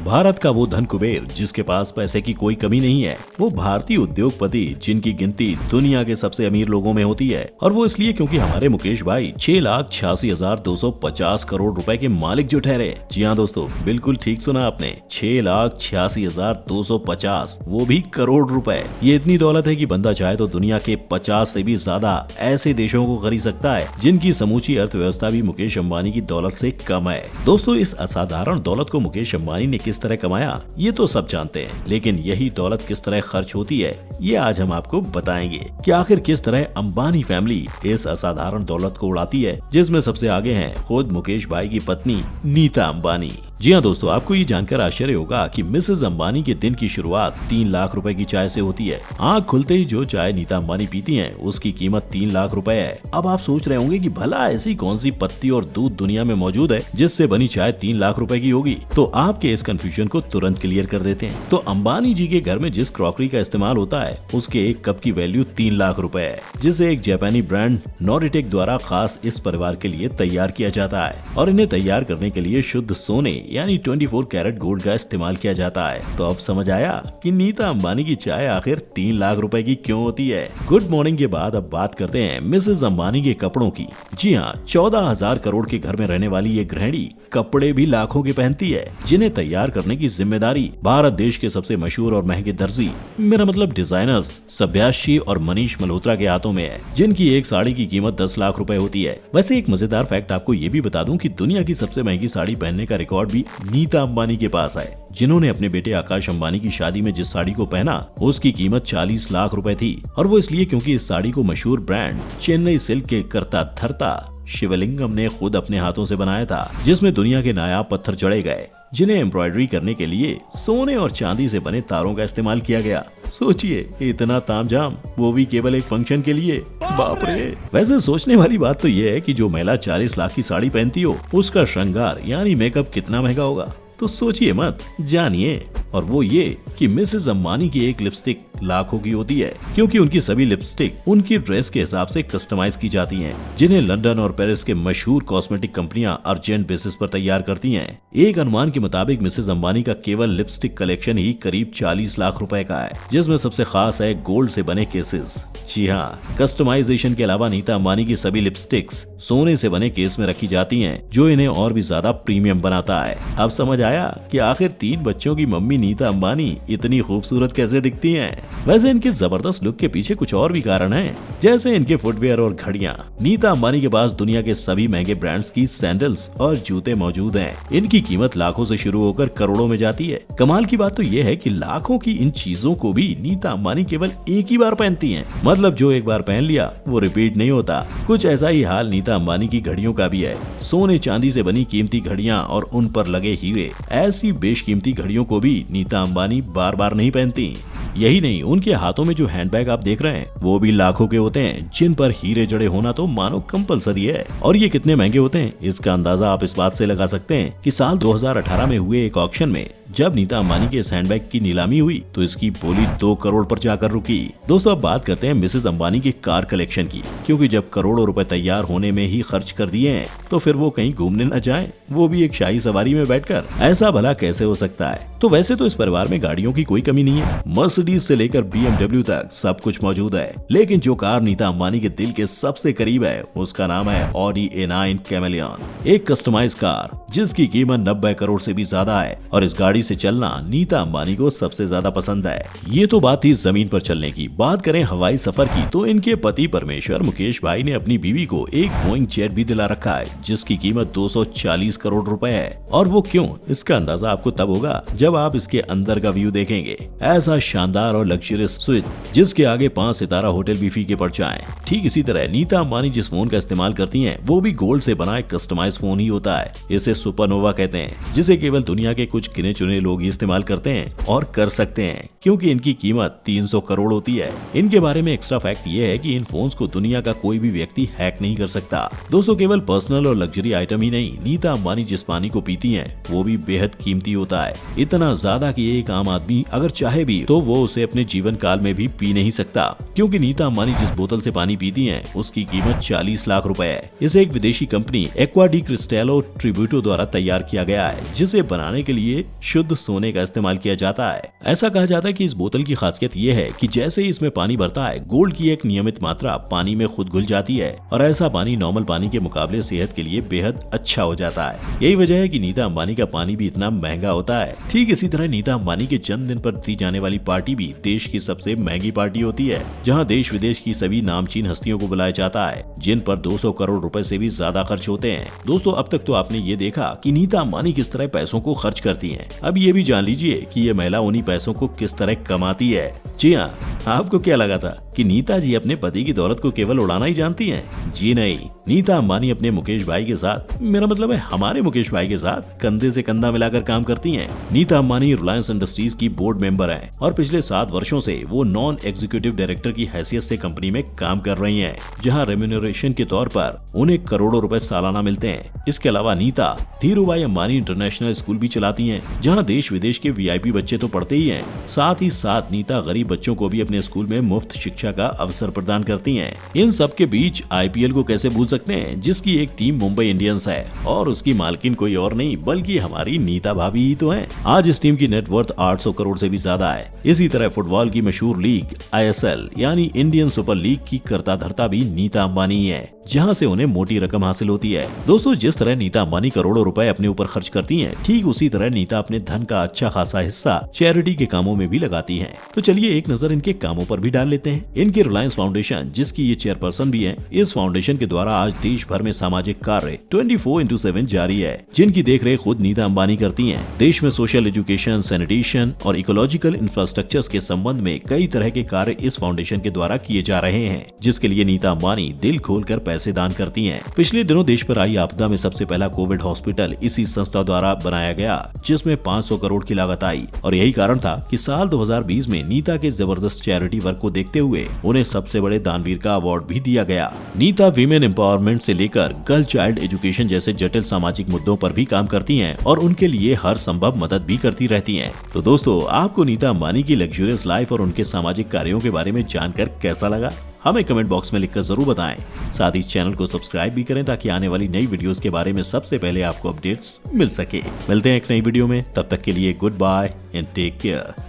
भारत का वो धन कुबेर जिसके पास पैसे की कोई कमी नहीं है, वो भारतीय उद्योगपति जिनकी गिनती दुनिया के सबसे अमीर लोगों में होती है। और वो इसलिए क्योंकि हमारे मुकेश भाई 6,86,250 करोड़ रुपए के मालिक जो ठहरे। जी हाँ दोस्तों, बिल्कुल ठीक सुना आपने, 6,86,250, वो भी करोड़ रुपए। ये इतनी दौलत है कि बंदा चाहे तो दुनिया के 50 से भी ज्यादा ऐसे देशों को खरीद सकता है जिनकी समूची अर्थव्यवस्था भी मुकेश अंबानी की दौलत से कम है। दोस्तों, इस असाधारण दौलत को मुकेश अंबानी ने किस तरह कमाया ये तो सब जानते हैं, लेकिन यही दौलत किस तरह खर्च होती है ये आज हम आपको बताएंगे कि आखिर किस तरह अंबानी फैमिली इस असाधारण दौलत को उड़ाती है, जिसमें सबसे आगे हैं खुद मुकेश भाई की पत्नी नीता अंबानी। जी हाँ दोस्तों, आपको ये जानकर आश्चर्य होगा कि मिसेज अंबानी के दिन की शुरुआत 3 लाख रुपए की चाय से होती है। आँख खुलते ही जो चाय नीता अंबानी पीती हैं, उसकी कीमत 3 लाख रुपए है। अब आप सोच रहे होंगे कि भला ऐसी कौन सी पत्ती और दूध दुनिया में मौजूद है जिससे बनी चाय 3 लाख रुपए की होगी। तो आपके इस कंफ्यूजन को तुरंत क्लियर कर देते हैं। तो अंबानी जी के घर में जिस क्रॉकरी का इस्तेमाल होता है, उसके एक कप की वैल्यू 3 लाख रुपए है, जिसे एक जापानी ब्रांड नॉरिटेक द्वारा खास इस परिवार के लिए तैयार किया जाता है। और इन्हें तैयार करने के लिए शुद्ध सोने यानी 24 कैरेट गोल्ड का इस्तेमाल किया जाता है। तो अब समझ आया कि नीता अंबानी की चाय आखिर 3 लाख रुपए की क्यों होती है। गुड मॉर्निंग के बाद अब बात करते हैं मिसेज अंबानी के कपड़ों की। जी हाँ, 14,000 करोड़ के घर में रहने वाली ये गृहिणी कपड़े भी लाखों के पहनती है, जिन्हें तैयार करने की जिम्मेदारी भारत देश के सबसे मशहूर और महंगे दर्जी, मेरा मतलब डिजाइनर्स सभ्याशी और मनीष मल्होत्रा के हाथों में है, जिनकी एक साड़ी की कीमत 10 लाख रुपए होती है। वैसे एक मजेदार फैक्ट आपको ये भी बता दूं कि दुनिया की सबसे महंगी साड़ी पहनने का रिकॉर्ड भी नीता अंबानी के पास है, जिन्होंने अपने बेटे आकाश अंबानी की शादी में जिस साड़ी को पहना उसकी कीमत 40 लाख रुपए थी। और वो इसलिए क्योंकि इस साड़ी को मशहूर ब्रांड चेन्नई सिल्क के करता धरता शिवलिंगम ने खुद अपने हाथों से बनाया था, जिसमें दुनिया के नायाब पत्थर जड़े गए, जिन्हें एम्ब्रॉयडरी करने के लिए सोने और चांदी से बने तारों का इस्तेमाल किया गया। सोचिए, इतना तामझाम, वो भी केवल एक फंक्शन के लिए। बाप रे। वैसे सोचने वाली बात तो ये है कि जो महिला 40 लाख की साड़ी पहनती हो, उसका श्रृंगार यानी मेकअप कितना महंगा होगा। तो सोचिए मत, जानिए। और वो ये कि मिसेज अंबानी की एक लिपस्टिक लाखों की होती है, क्योंकि उनकी सभी लिपस्टिक उनकी ड्रेस के हिसाब से कस्टमाइज की जाती हैं, जिन्हें लंदन और पेरिस के मशहूर कॉस्मेटिक कंपनियां अर्जेंट बेसिस पर तैयार करती हैं। एक अनुमान के मुताबिक मिसेज अंबानी का केवल लिपस्टिक कलेक्शन ही करीब 40 लाख रुपए का है, जिसमें सबसे खास है गोल्ड से बने केसेस। जी हाँ, कस्टमाइजेशन के अलावा नीता अंबानी की सभी लिपस्टिक्स सोने से बने केस में रखी जाती हैं, जो इन्हें और भी ज्यादा प्रीमियम बनाता है। अब समझ आया कि आखिर 3 बच्चों की मम्मी नीता अंबानी इतनी खूबसूरत कैसे दिखती हैं। वैसे इनके जबरदस्त लुक के पीछे कुछ और भी कारण हैं, जैसे इनके फुटवेयर और घड़ियां। नीता अंबानी के पास दुनिया के सभी महंगे ब्रांड्स की सैंडल्स और जूते मौजूद हैं। इनकी कीमत लाखों से शुरू होकर करोड़ों में जाती है। कमाल की बात तो ये है कि लाखों की इन चीजों को भी नीता अंबानी केवल एक ही बार पहनती हैं। मतलब जो एक बार पहन लिया वो रिपीट नहीं होता। कुछ ऐसा ही हाल नीता अंबानी की घड़ियों का भी है। सोने चांदी से बनी कीमती घड़ियां और उन पर लगे हीरे, ऐसी बेशकीमती घड़ियों को भी नीता अंबानी बार बार नहीं पहनती। यही नहीं, उनके हाथों में जो हैंडबैग आप देख रहे हैं वो भी लाखों के होते हैं, जिन पर हीरे जड़े होना तो मानो कंपलसरी है। और ये कितने महंगे होते हैं इसका अंदाजा आप इस बात से लगा सकते हैं कि साल 2018 में हुए एक ऑक्शन में जब नीता अंबानी के इस हैंडबैग की नीलामी हुई तो इसकी बोली 2 करोड़ पर जाकर रुकी। दोस्तों, अब बात करते हैं मिसेज अंबानी की कार कलेक्शन की, क्योंकि जब करोड़ों रुपए तैयार होने में ही खर्च कर दिए हैं तो फिर वो कहीं घूमने न जाएं, वो भी एक शाही सवारी में बैठकर। ऐसा भला कैसे हो सकता है। तो वैसे तो इस परिवार में गाड़ियों की कोई कमी नहीं है, मर्सिडीज से लेकर BMW तक सब कुछ मौजूद है। लेकिन जो कार नीता अंबानी के दिल के सबसे करीब है उसका नाम है Audi A9 कैमेलियन, एक कस्टमाइज कार जिसकी कीमत 90 करोड़ से भी ज्यादा है। और इस गाड़ी से चलना नीता अंबानी को सबसे ज्यादा पसंद है। ये तो बात थी जमीन पर चलने की। बात करें हवाई सफर की तो इनके पति परमेश्वर मुकेश भाई ने अपनी बीवी को एक बोइंग जेट भी दिला रखा है, जिसकी कीमत 240 करोड़ रुपए है। और वो क्यों, इसका अंदाजा आपको तब होगा जब आप इसके अंदर का व्यू देखेंगे। ऐसा शानदार और लग्जरियस स्विच जिसके आगे 5 सितारा होटल भी फीके पड़ जाएं। ठीक इसी तरह नीता अंबानी जिस फोन का इस्तेमाल करती हैं वो भी गोल्ड से बना एक कस्टमाइज फोन ही होता है। इसे सुपरनोवा कहते हैं, जिसे केवल दुनिया के कुछ गिने चुने लोग ही इस्तेमाल करते हैं और कर सकते हैं, क्योंकि इनकी कीमत 300 करोड़ होती है। इनके बारे में एक्स्ट्रा फैक्ट ये है कि इन फोन्स को दुनिया का कोई भी व्यक्ति हैक नहीं कर सकता। दोस्तों, केवल पर्सनल और लग्जरी आइटम ही नहीं, नीता अंबानी जिस पानी को पीती हैं वो भी बेहद कीमती होता है। इतना ज्यादा कि एक आम आदमी अगर चाहे भी तो वो उसे अपने जीवन काल में भी पी नहीं सकता, क्योंकि नीता अंबानी जिस बोतल से पानी पीती हैं उसकी कीमत 40 लाख रुपए है। इसे एक विदेशी कंपनी एक्वा डी क्रिस्टेलो ट्रिब्यूटो द्वारा तैयार किया गया है, जिसे बनाने के लिए शुद्ध सोने का इस्तेमाल किया जाता है। ऐसा कहा जाता है कि इस बोतल की खासियत ये है कि जैसे ही इसमें पानी भरता है, गोल्ड की एक नियमित मात्रा पानी में खुद घुल जाती है और ऐसा पानी नॉर्मल पानी के मुकाबले सेहत के लिए बेहद अच्छा हो जाता है। यही वजह है कि नीता अंबानी का पानी भी इतना महंगा होता है। ठीक इसी तरह नीता अंबानी के जन्मदिन पर दी जाने वाली पार्टी भी देश की सबसे महंगी पार्टी होती है, जहां देश विदेश की सभी नामचीन हस्तियों को बुलाया जाता है, जिन पर 200 करोड़ रुपए से भी ज्यादा खर्च होते हैं। दोस्तों, अब तक तो आपने ये देखा कि नीता अंबानी किस तरह पैसों को खर्च करती हैं। अब ये भी जान लीजिए कि ये महिला उन्हीं पैसों को किस तरह कमाती है। जी हाँ, आपको क्या लगा था कि नीता जी अपने पति की दौलत को केवल उड़ाना ही जानती हैं? जी नहीं, नीता अंबानी अपने मुकेश भाई के साथ, मेरा मतलब है हमारे मुकेश भाई के साथ, कंधे से कंधा मिलाकर काम करती हैं। नीता अंबानी रिलायंस इंडस्ट्रीज की बोर्ड मेंबर हैं और पिछले 7 वर्षों से वो नॉन एग्जीक्यूटिव डायरेक्टर की हैसियत से कंपनी में काम कर रही हैं, जहां रेम्यूनरेशन के तौर पर उन्हें करोड़ों रुपए सालाना मिलते हैं। इसके अलावा नीता धीरूभाई अंबानी इंटरनेशनल स्कूल भी चलाती हैं, जहां देश विदेश के VIP बच्चे तो पढ़ते ही हैं, साथ ही साथ नीता गरीब बच्चों को भी अपने स्कूल में मुफ्त शिक्षा का अवसर प्रदान करती हैं। इन सब के बीच IPL को कैसे भूल सकते हैं, जिसकी एक टीम मुंबई इंडियंस है और उसकी मालकिन कोई और नहीं बल्कि हमारी नीता भाभी ही तो हैं। आज इस टीम की नेटवर्थ 800 करोड़ से भी ज्यादा है। इसी तरह फुटबॉल की मशहूर लीग ISL यानी इंडियन सुपर लीग की कर्ता धर्ता भी नीता अंबानी है, जहां से उन्हें मोटी रकम हासिल होती है। दोस्तों, जिस तरह नीता अंबानी करोड़ों रुपए अपने ऊपर खर्च करती हैं, ठीक उसी तरह नीता अपने धन का अच्छा खासा हिस्सा चैरिटी के कामों में भी लगाती हैं। तो चलिए एक नजर इनके कामों पर भी डाल लेते हैं। इनकी रिलायंस फाउंडेशन, जिसकी ये चेयरपर्सन भी है, इस फाउंडेशन के द्वारा आज देश भर में सामाजिक कार्य 24/7 जारी है, जिनकी देखरेख खुद नीता अंबानी करती हैं। देश में सोशल एजुकेशन, सैनिटेशन और इकोलॉजिकल इंफ्रास्ट्रक्चर के संबंध में कई तरह के कार्य इस फाउंडेशन के द्वारा किए जा रहे हैं, जिसके लिए नीता अंबानी दिल खोलकर पैसे दान करती हैं। पिछले दिनों देश पर आई आपदा में सबसे पहला कोविड हॉस्पिटल इसी संस्था द्वारा बनाया गया, जिसमें 500 करोड़ की लागत आई और यही कारण था कि साल 2020 में नीता के जबरदस्त चैरिटी वर्क को देखते हुए उन्हें सबसे बड़े दानवीर का अवार्ड भी दिया गया। नीता वीमेन एम्पावरमेंट से लेकर गर्ल चाइल्ड एजुकेशन जैसे जटिल सामाजिक मुद्दों पर भी काम करती हैं और उनके लिए हर संभव मदद भी करती रहती हैं। तो दोस्तों, आपको नीता अंबानी की लग्जरियस लाइफ और उनके सामाजिक कार्यों के बारे में जानकर कैसा लगा, हमें कमेंट बॉक्स में लिखकर जरूर बताएं। साथ ही चैनल को सब्सक्राइब भी करें ताकि आने वाली नई वीडियोस के बारे में सबसे पहले आपको अपडेट्स मिल सके। मिलते हैं एक नई वीडियो में, तब तक के लिए goodbye and take care.